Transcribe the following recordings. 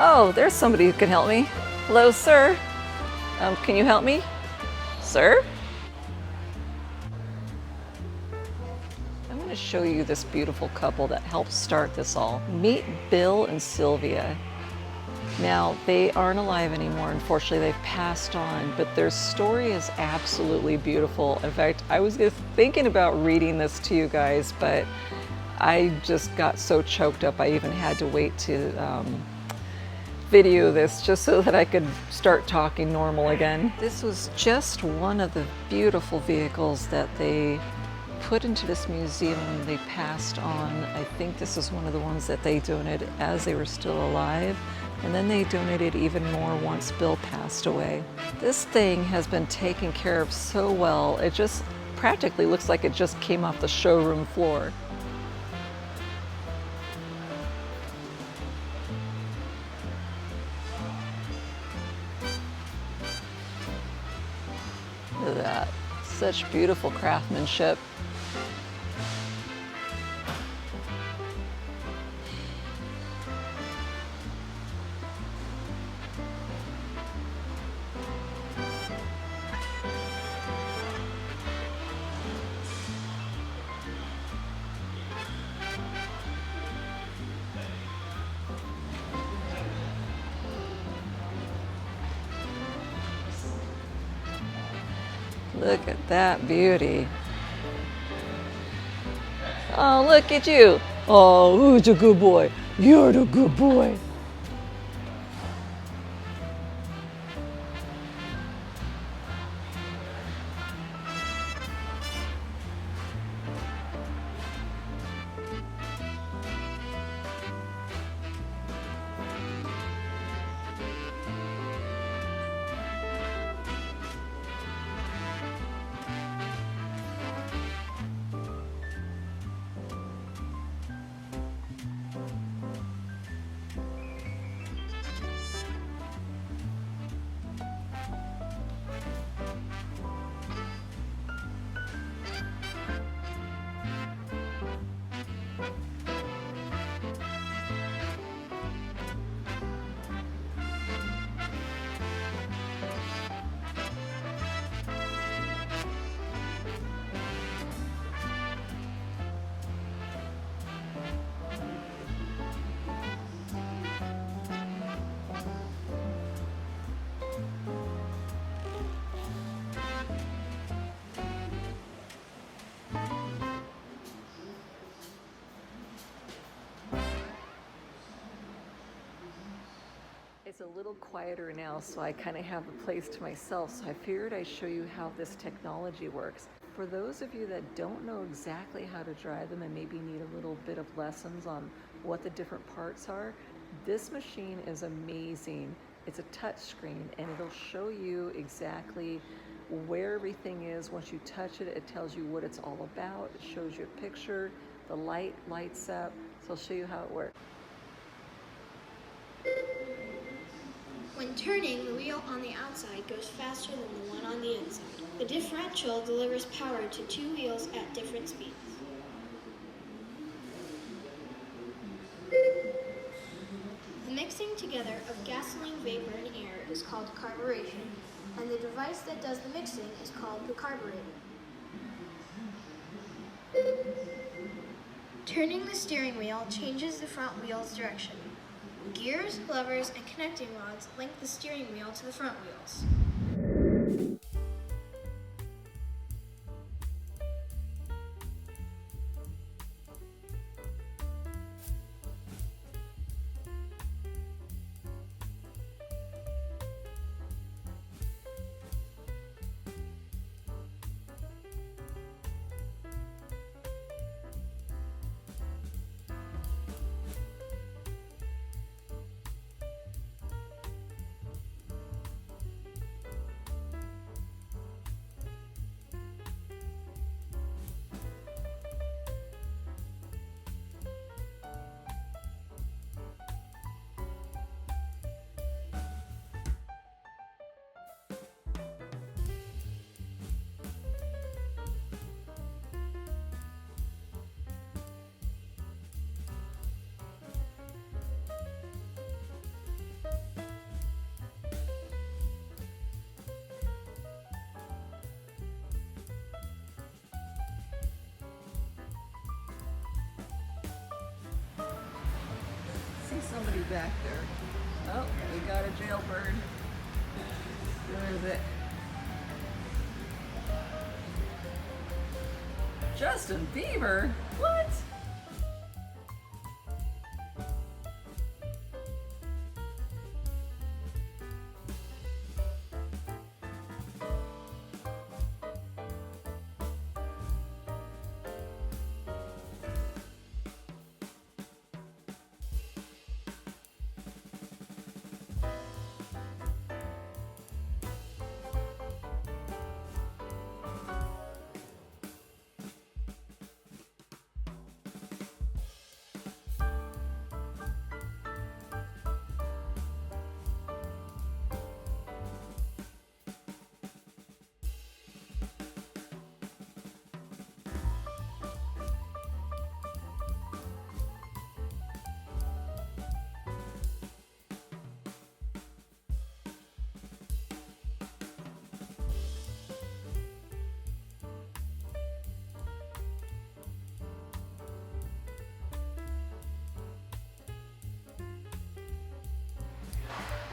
Oh, there's somebody who can help me. Hello, sir. Can you help me? Sir? I'm going to show you this beautiful couple that helped start this all. Meet Bill and Sylvia. Now, they aren't alive anymore. Unfortunately, they've passed on, but their story is absolutely beautiful. In fact, I was thinking about reading this to you guys, but I just got so choked up I even had to wait to video this just so that I could start talking normal again. This was just one of the beautiful vehicles that they put into this museum when they passed on. I think this is one of the ones that they donated as they were still alive, and then they donated even more once Bill passed away. This thing has been taken care of so well, it just practically looks like it just came off the showroom floor. Look at that, such beautiful craftsmanship. Look at that beauty. Oh, look at you. Oh, who's a good boy? You're the good boy. It's a little quieter now, so I kind of have the place to myself, so I figured I'd show you how this technology works. For those of you that don't know exactly how to drive them and maybe need a little bit of lessons on what the different parts are, this machine is amazing. It's a touch screen and it'll show you exactly where everything is. Once you touch it, it tells you what it's all about. It shows you a picture, the light lights up, so I'll show you how it works. When turning, the wheel on the outside goes faster than the one on the inside. The differential delivers power to two wheels at different speeds. The mixing together of gasoline, vapor, and air is called carburation, and the device that does the mixing is called the carburetor. Turning the steering wheel changes the front wheel's direction. Gears, levers, and connecting rods link the steering wheel to the front wheels. somebody back there. Oh, we got a jailbird. Where is it? Justin Bieber? What?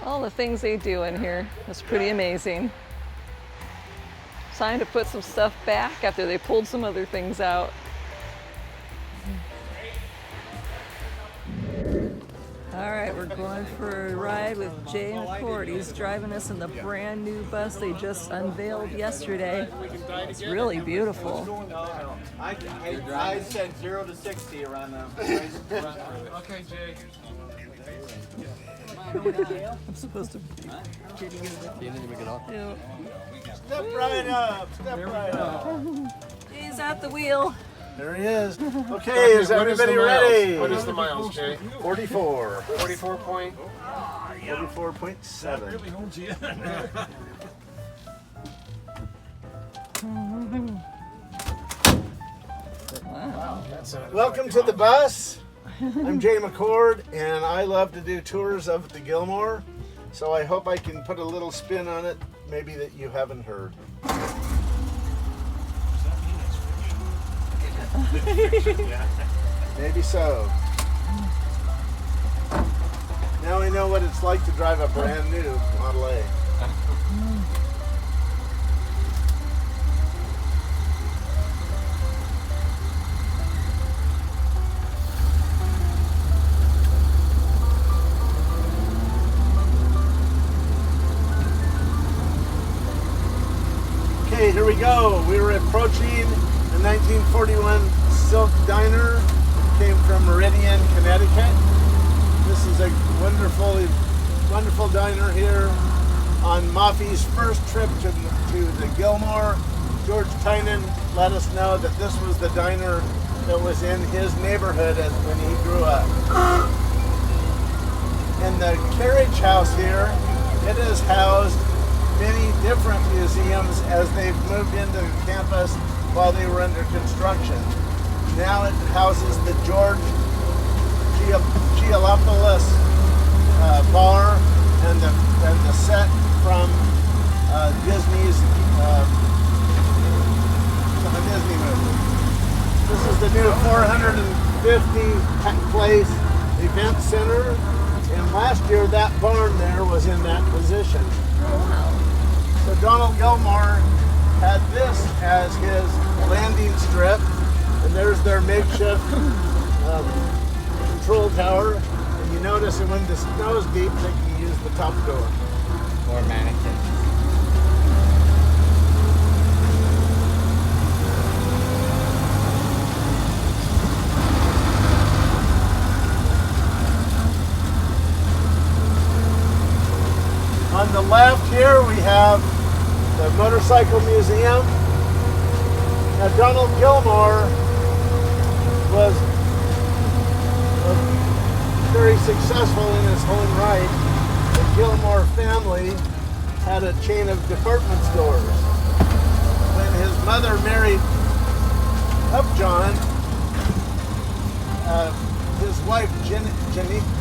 All the things they do in here is pretty amazing. Time to put some stuff back after they pulled some other things out. All right, we're going for a ride with Jay McCord. He's driving us in the brand new bus they just unveiled yesterday. It's really beautiful. I said 0 to 60 around the Okay, Jay. I'm supposed to be getting it. Yeah. Step right up. Step right up. He's at the wheel. There he is. Okay, is everybody ready? What is the miles, Jay? 44. 44 point. 44.7. Really owns you. Wow. Welcome to the bus. I'm Jay McCord, and I love to do tours of the Gilmore, so I hope I can put a little spin on it, maybe that you haven't heard. Maybe so. Now I know what it's like to drive a brand new Model A. Okay, here we go. We were approaching the 1941 Silk Diner. Came from Meridian, Connecticut. This is a wonderful diner here on MAFFI's first trip to the Gilmore. George Tynan let us know that this was the diner that was in his neighborhood when he grew up. And the carriage house here, it has housed many different museums as they've moved into the campus while they were under construction. Now it houses the George Giallopoulos bar and the set from Disney's Disney movie. This is the new 450 place event center, and last year that barn there was in that position. So Donald Gilmore had this as his landing strip, and there's their makeshift control tower. And you notice that when the snow's deep, they can use the top door. Or mannequins. On the left here, we have the Motorcycle Museum. Now, Donald Gilmore was very successful in his own right. The Gilmore family had a chain of department stores. When his mother married Upjohn, his wife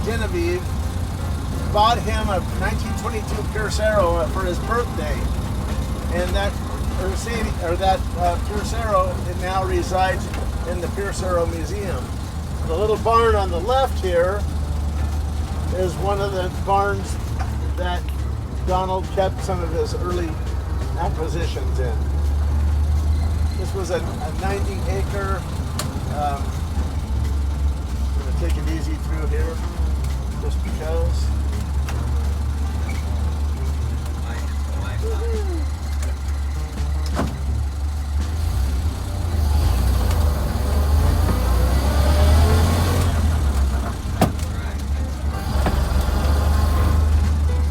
Genevieve bought him a 1922 Pierce-Arrow for his birthday, and that Pierce-Arrow, it now resides in the Pierce-Arrow Museum. The little barn on the left here is one of the barns that Donald kept some of his early acquisitions in. This was a 90-acre. I'm going to take it easy through here, just because.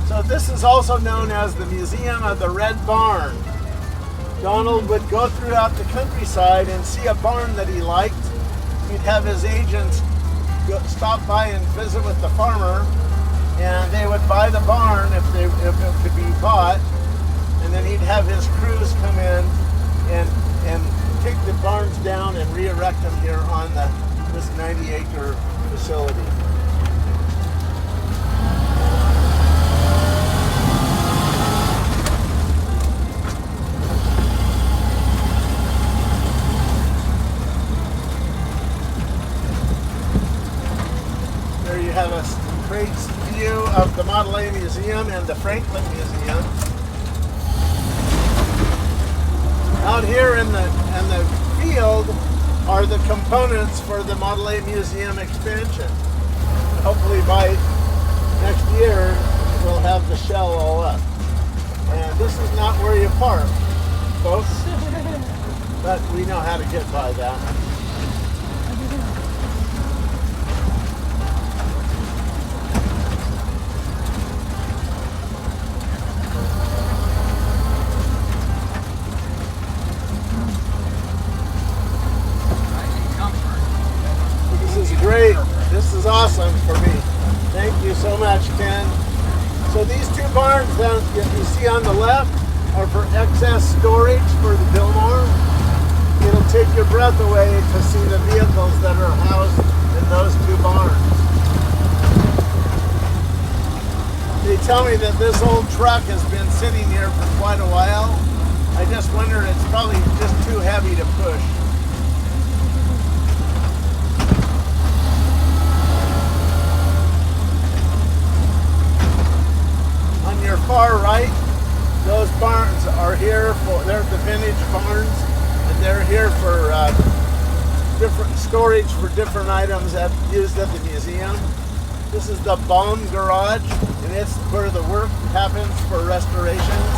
So this is also known as the Museum of the Red Barn. Donald would go throughout the countryside and see a barn that he liked. He'd have his agents stop by and visit with the farmer, and they would buy the barn if it could be bought, and then he'd have his crews come in and take the barns down and re-erect them here on this 90-acre facility. Have a great view of the Model A Museum and the Franklin Museum. Out here in the field are the components for the Model A Museum expansion. Hopefully by next year we'll have the shell all up. And this is not where you park, folks, but we know how to get by that. Great. This is awesome for me. Thank you so much, Ken. So these two barns that you see on the left are for excess storage for the Gilmore. It'll take your breath away to see the vehicles that are housed in those two barns. They tell me that this old truck has been sitting here for quite a while. I just wonder, it's probably just too heavy to push. Your far right, those barns are here for, they're the vintage barns, and they're here for different storage for different items used at the museum. This is the bomb garage, and it's where the work happens for restorations.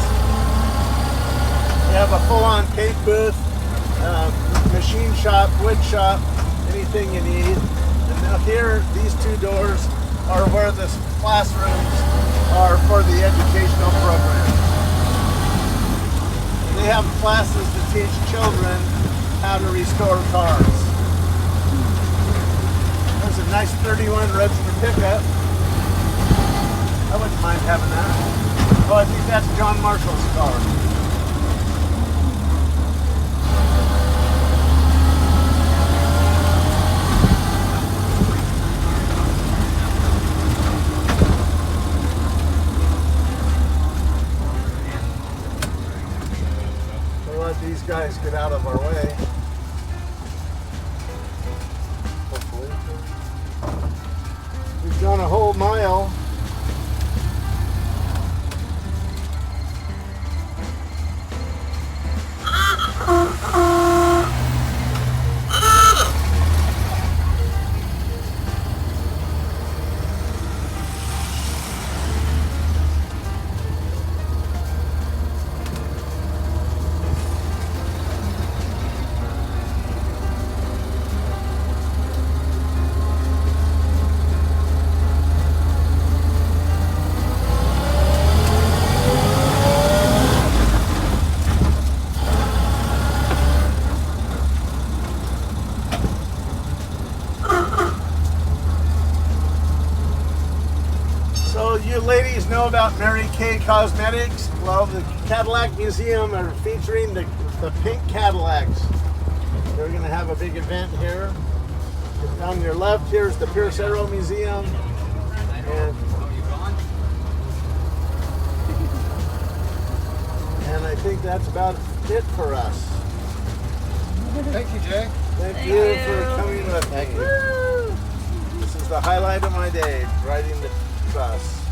They have a full-on paint booth, machine shop, wood shop, anything you need. And now here, these two doors are where the classrooms are for the educational program. And they have classes to teach children how to restore cars. There's a nice 31 Roadster pickup. I wouldn't mind having that. Oh, I think that's John Marshall's car. These guys get out of our way. Hopefully. We've gone a whole mile. You ladies know about Mary Kay Cosmetics? Well, the Cadillac Museum are featuring the pink Cadillacs. They're going to have a big event here. On your left, here's the Pierce Arrow Museum. And I think that's about it for us. Thank you, Jay. Thank you for coming with me. Thank you. This is the highlight of my day, riding the Cross.